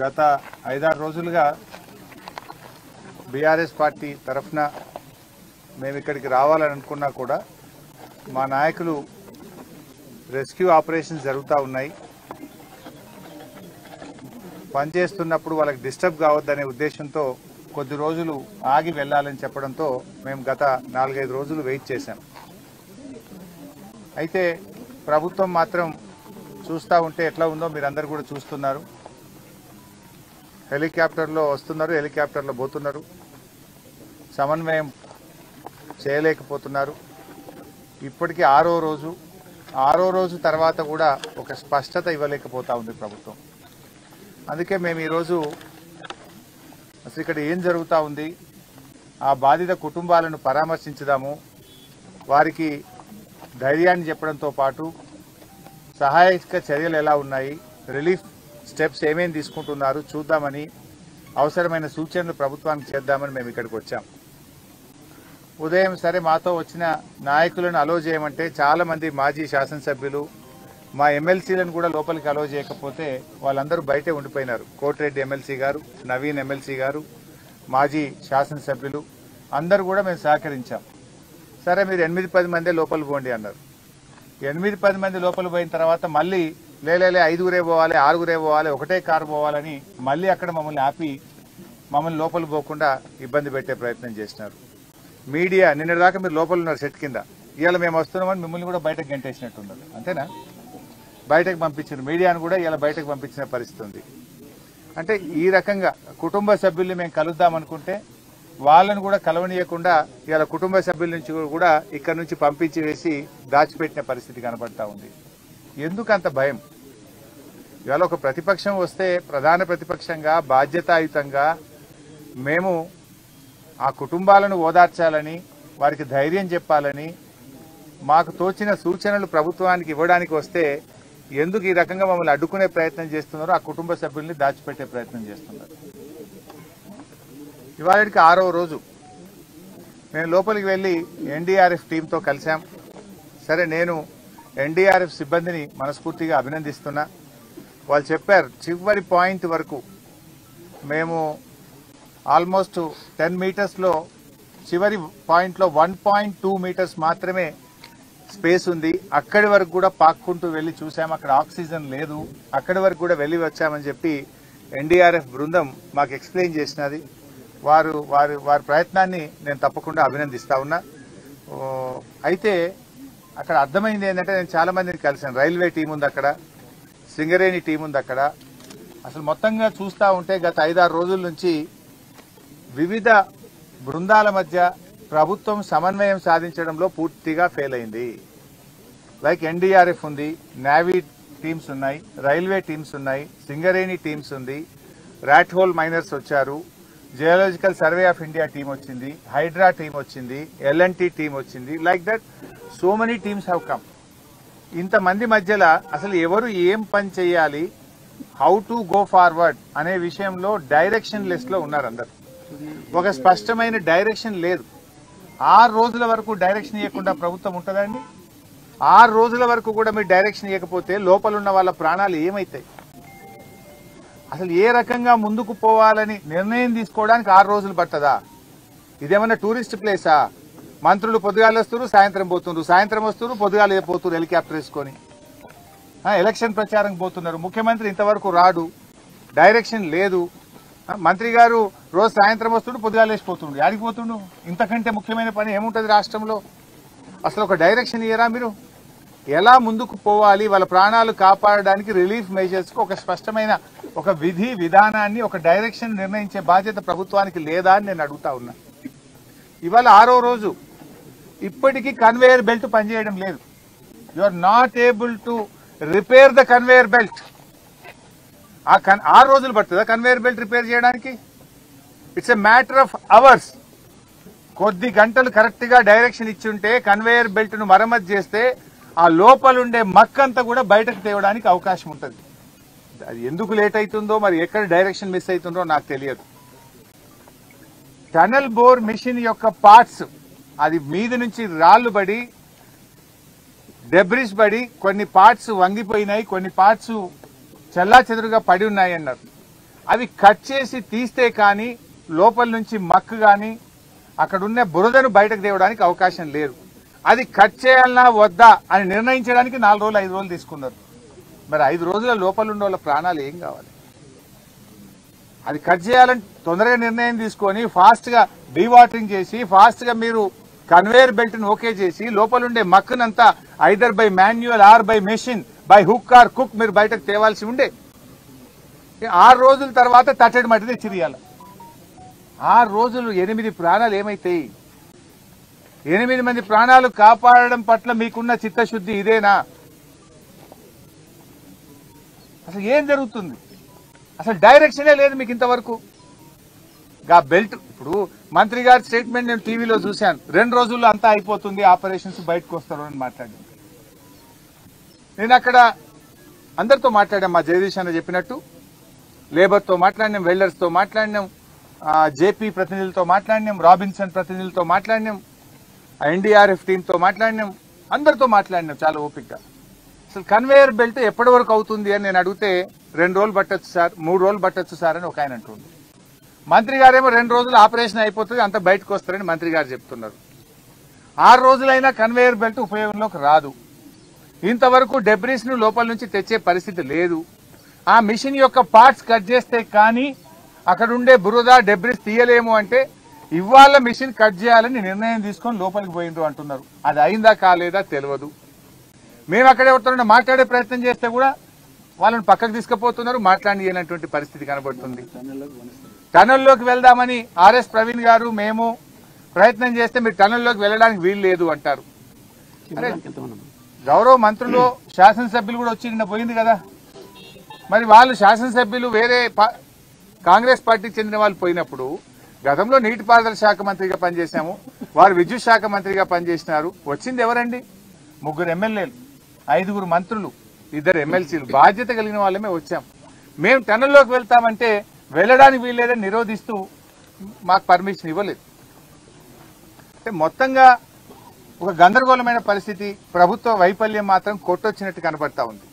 గత 5-6 రోజులుగా BRS party తరఫున మేము ఇక్కడికి రావాలని అనుకున్నా కూడా మా నాయకులు రెస్క్యూ ఆపరేషన్స్ జరుగుతూ ఉన్నాయి. పనిచేస్తున్నప్పుడు వాళ్ళకి డిస్టర్బ్ కావద్దనే ఉద్దేశంతో కొద్ది రోజులు ఆగి వెళ్ళాలని చెప్పడంతో మేము గత 4-5 రోజులు వెయిట్ చేశాం. అయితే ప్రభుత్వం మాత్రం చూస్తూ ఉంటే ఎట్లా ఉందో మీరందరూ కూడా చూస్తున్నారు. హెలికాప్టర్లో వస్తున్నారు, హెలికాప్టర్లో పోతున్నారు, సమన్వయం చేయలేకపోతున్నారు. ఇప్పటికీ 6వ రోజు తర్వాత కూడా ఒక స్పష్టత ఇవ్వలేకపోతా ఉంది ప్రభుత్వం. అందుకే మేము ఈరోజు అసలు ఇక్కడ ఏం జరుగుతూ ఉంది, ఆ బాధిత కుటుంబాలను పరామర్శించుదాము, వారికి ధైర్యాన్ని చెప్పడంతో పాటు సహాయక చర్యలు ఎలా ఉన్నాయి, రిలీఫ్ స్టెప్స్ ఏమేమి తీసుకుంటున్నారు చూద్దామని, అవసరమైన సూచనలు ప్రభుత్వానికి చేద్దామని మేము ఇక్కడికి వచ్చాం. ఉదయం సరే మాతో వచ్చిన నాయకులను అలో చేయమంటే చాలామంది మాజీ శాసనసభ్యులు మా ఎమ్మెల్సీలను కూడా లోపలికి అలో చేయకపోతే వాళ్ళందరూ బయటే ఉండిపోయినారు. కోటిరెడ్డి ఎమ్మెల్సీ గారు, నవీన్ ఎమ్మెల్సీ గారు, మాజీ శాసనసభ్యులు అందరూ కూడా మేము సహకరించాం. సరే మీరు 8-10 మందే లోపలికి పోండి అన్నారు. 8-10 మంది లోపల పోయిన తర్వాత మళ్ళీ లేలే 5గురే పోవాలి, 6గురే పోవాలి, ఒకటే కారు పోవాలని మళ్ళీ అక్కడ మమ్మల్ని ఆపి మమ్మల్ని లోపల పోకుండా ఇబ్బంది పెట్టే ప్రయత్నం చేసినారు. మీడియా నిన్నటిదాకా మీరు లోపల ఉన్నారు సెట్ కింద, ఇవాళ మేము వస్తున్నామని మిమ్మల్ని కూడా బయటకు గంటేసినట్టున్నారు. అంతేనా? బయటకు పంపించారు, మీడియాను కూడా ఇలా బయటకు పంపించిన పరిస్థితి ఉంది. అంటే ఈ రకంగా కుటుంబ సభ్యుల్ని మేము కలుద్దామనుకుంటే వాళ్ళను కూడా కలవనీయకుండా ఇలా కుటుంబ సభ్యుల నుంచి కూడా ఇక్కడ నుంచి పంపించి వేసి దాచిపెట్టిన పరిస్థితి కనబడతా ఉంది. ఎందుకు అంత భయం? ఇవాళ ఒక ప్రతిపక్షం వస్తే ప్రధాన ప్రతిపక్షంగా బాధ్యతాయుతంగా మేము ఆ కుటుంబాలను ఓదార్చాలని, వారికి ధైర్యం చెప్పాలని, మాకు తోచిన సూచనలు ప్రభుత్వానికి ఇవ్వడానికి వస్తే ఎందుకు ఈ రకంగా మమ్మల్ని అడ్డుకునే ప్రయత్నం చేస్తున్నారో, ఆ కుటుంబ సభ్యుల్ని దాచిపెట్టే ప్రయత్నం చేస్తున్నారు. ఇవాళకి 6వ రోజు మేము లోపలికి వెళ్ళి ఎన్డీఆర్ఎఫ్ టీంతో కలిశాం. సరే నేను ఎన్డీఆర్ఎఫ్ సిబ్బందిని మనస్ఫూర్తిగా అభినందిస్తున్నా. వాళ్ళు చెప్పారు చివరి పాయింట్ వరకు మేము ఆల్మోస్ట్ 10 మీటర్స్లో చివరి పాయింట్లో 1.2 మీటర్స్ మాత్రమే స్పేస్ ఉంది, అక్కడి వరకు కూడా పాక్కుంటూ వెళ్ళి చూసాం, అక్కడ ఆక్సిజన్ లేదు, అక్కడి వరకు కూడా వెళ్ళి వచ్చామని చెప్పి ఎన్డీఆర్ఎఫ్ బృందం మాకు ఎక్స్ప్లెయిన్ చేసినది. వారి ప్రయత్నాన్ని నేను తప్పకుండా అభినందిస్తా ఉన్నా. అయితే అక్కడ అర్థమైంది ఏంటంటే, నేను చాలా మందిని కలిసాను, రైల్వే టీం ఉంది అక్కడ, సింగరేణి టీం ఉంది అక్కడ. అసలు మొత్తంగా చూస్తూ ఉంటే గత 5-6 రోజుల నుంచి వివిధ బృందాల మధ్య ప్రభుత్వం సమన్వయం సాధించడంలో పూర్తిగా ఫెయిల్ అయింది. లైక్ ఎన్డీఆర్ఎఫ్ ఉంది, నేవీ టీమ్స్ ఉన్నాయి, రైల్వే టీమ్స్ ఉన్నాయి, సింగరేణి టీమ్స్ ఉంది, ర్యాట్ హోల్ మైనర్స్ వచ్చారు, geological survey of India team వచ్చింది, హైడ్రా టీం వచ్చింది, ఎల్ఎన్టీ టీం వచ్చింది. Like that so many teams have come. ఇంతమంది మధ్యలో అసలు ఎవరు ఏం పని చేయాలి, హౌ టు గో ఫార్వర్డ్ అనే విషయంలో డైరెక్షన్ లెస్ లో ఉన్నారు అందరు. ఒక స్పష్టమైన డైరెక్షన్ లేదు. 6 రోజుల వరకు డైరెక్షన్ ఇవ్వకుండా ప్రభుత్వం ఉంటుందండి? 6 రోజుల వరకు కూడా మీరు డైరెక్షన్ ఇవ్వకపోతే లోపల ఉన్న వాళ్ళ ప్రాణాలు ఏమవుతాయి? అసలు ఏ రకంగా ముందుకు పోవాలని నిర్ణయం తీసుకోవడానికి 6 రోజులు పట్టదా? ఇదేమన్నా టూరిస్ట్ ప్లేసా? మంత్రులు పొద్దుగాలు వస్తారు, సాయంత్రం పోతున్నారు, సాయంత్రం వస్తారు, పొద్దుగాలు పోతున్నారు హెలికాప్టర్ వేసుకొని. ఎలక్షన్ ప్రచారం పోతున్నారు, ముఖ్యమంత్రి ఇంతవరకు రాడు, డైరెక్షన్ లేదు. మంత్రి గారు రోజు సాయంత్రం వస్తుడు, పొద్దుగాలు వేసిపోతుండు, యాడికి పోతుండు? ఇంతకంటే ముఖ్యమైన పని ఏముంటుంది రాష్ట్రంలో? అసలు ఒక డైరెక్షన్ ఇయ్యరా మీరు? ఎలా ముందుకు పోవాలి, వాళ్ళ ప్రాణాలు కాపాడడానికి రిలీఫ్ మెజర్స్ కు ఒక స్పష్టమైన ఒక విధి విధానాన్ని, ఒక డైరెక్షన్ నిర్ణయించే బాధ్యత ప్రభుత్వానికి లేదా అని నేను అడుగుతా ఉన్నా. ఇవాళ 6వ రోజు ఇప్పటికీ కన్వేయర్ బెల్ట్ పనిచేయడం లేదు. You are not able to repair the conveyor belt. 6 రోజులు పడుతుందా కన్వేయర్ బెల్ట్ రిపేర్ చేయడానికి? It's a matter of hours. కొద్ది గంటలు కరెక్ట్ గా డైరెక్షన్ ఇచ్చి ఉంటే కన్వేయర్ బెల్ట్ ను మరమ్మతు చేస్తే ఆ లోపలుండే మక్కంతా కూడా బయటకు తేవడానికి అవకాశం ఉంటుంది. అది ఎందుకు లేట్ అవుతుందో, మరి ఎక్కడ డైరెక్షన్ మిస్ అవుతుందో నాకు తెలియదు. టనల్ బోర్ మిషన్ యొక్క పార్ట్స్, అది మీద నుంచి రాళ్లు పడి డెబ్రిస్ పడి కొన్ని పార్ట్స్ వంగిపోయినాయి, కొన్ని పార్ట్స్ చెల్లా చెదురుగా పడి ఉన్నాయి అన్నారు. అవి కట్ చేసి తీస్తే కానీ లోపల నుంచి మక్కు కానీ అక్కడున్న బురదను బయటకు తేవడానికి అవకాశం లేదు. అది కట్ చేయాలన్నా వద్దా అని నిర్ణయించడానికి 4 రోజులు 5 రోజులు తీసుకున్నారు. మరి 5 రోజుల లోపల ఉన్న వాళ్ళ ప్రాణాలు ఏం కావాలి? అది కట్ చేయాలని తొందరగా నిర్ణయం తీసుకొని ఫాస్ట్ గా డీవాటరింగ్ చేసి ఫాస్ట్ గా మీరు కన్వేయర్ బెల్ట్ ను ఓకే చేసి లోపల ఉండే మక్కునంతా either by manual or by machine by hook or కుక్ మీరు బయటకు తేవాల్సి ఉండే. 6 రోజుల తర్వాత తట్టడి మట్టి తెచ్చిరియాలి. 6 రోజులు 8 ప్రాణాలు ఏమైతాయి? 8 మంది ప్రాణాలు కాపాడడం పట్ల మీకున్న చిత్తశుద్ధి ఇదేనా? అసలు ఏం జరుగుతుంది? అసలు డైరెక్షనే లేదు మీకు ఇంతవరకు. గా బెల్ట్ ఇప్పుడు మంత్రి గారి స్టేట్మెంట్ నేను టీవీలో చూశాను. 2 రోజుల్లో అంతా అయిపోతుంది, ఆపరేషన్స్ బయటకు వస్తారు అని మాట్లాడాను. నేను అక్కడ అందరితో మాట్లాడాం. మా జగదీష్ అన్న చెప్పినట్టు లేబర్తో మాట్లాడినాం, వెల్డర్స్తో మాట్లాడినాం, జేపీ ప్రతినిధులతో మాట్లాడినాం, రాబిన్సన్ ప్రతినిధులతో మాట్లాడినాం, ఎన్డీఆర్ఎఫ్ టీంతో మాట్లాడినాం, అందరితో మాట్లాడినాం చాలా ఓపికగా. అసలు కన్వేయర్ బెల్ట్ ఎప్పటి వరకు అవుతుంది అని నేను అడిగితే 2 రోజులు పట్టొచ్చు సార్, 3 రోజులు పట్టొచ్చు సార్ అని ఒక ఆయన అంటుంది. మంత్రి గారేమో 2 రోజులు ఆపరేషన్ అయిపోతుంది, అంత బయటకు వస్తారని మంత్రి గారు చెప్తున్నారు. 6 రోజులైనా కన్వేయర్ బెల్ట్ ఉపయోగంలోకి రాదు. ఇంతవరకు డెబ్రీస్ ను లోపల నుంచి తెచ్చే పరిస్థితి లేదు. ఆ మిషన్ యొక్క పార్ట్స్ కట్ చేస్తే కానీ అక్కడ ఉండే బురద డెబ్రీస్ తీయలేము అంటే ఇవాళ మిషన్ కట్ చేయాలని నిర్ణయం తీసుకొని లోపలికి పోయిండ్రు అంటున్నారు. అది అయిందా కాలేదా తెలియదు. మేము అక్కడ ఎవరితో మాట్లాడే ప్రయత్నం చేస్తే కూడా వాళ్ళని పక్కకు తీసుకుపోతున్నారు, మాట్లాడినటువంటి పరిస్థితి కనబడుతుంది. టనల్లోకి వెళ్దామని ఆర్ఎస్ ప్రవీణ్ గారు మేము ప్రయత్నం చేస్తే మీరు టనల్లోకి వెళ్ళడానికి వీలు లేదు అంటారు. గౌరవ మంత్రులు శాసనసభ్యులు కూడా వచ్చి నిన్న పోయింది కదా, మరి వాళ్ళు శాసనసభ్యులు వేరే కాంగ్రెస్ పార్టీకి చెందిన వాళ్ళు పోయినప్పుడు గతంలో నీటిపారుదల శాఖ మంత్రిగా పనిచేశాము, వారు విద్యుత్ శాఖ మంత్రిగా పనిచేసినారు. వచ్చింది ఎవరండి? 3 ఎమ్మెల్యేలు, 5 మంత్రులు, 2 ఎమ్మెల్సీలు, బాధ్యత కలిగిన వాళ్ళమే వచ్చాం. మేము టనల్లోకి వెళ్తామంటే వెళ్ళడానికి వీల్లేదని నిరోధిస్తూ మాకు పర్మిషన్ ఇవ్వలేదు. అంటే మొత్తంగా ఒక గందరగోళమైన పరిస్థితి, ప్రభుత్వ వైఫల్యం మాత్రం కొట్టొచ్చినట్టు కనబడతా ఉంది.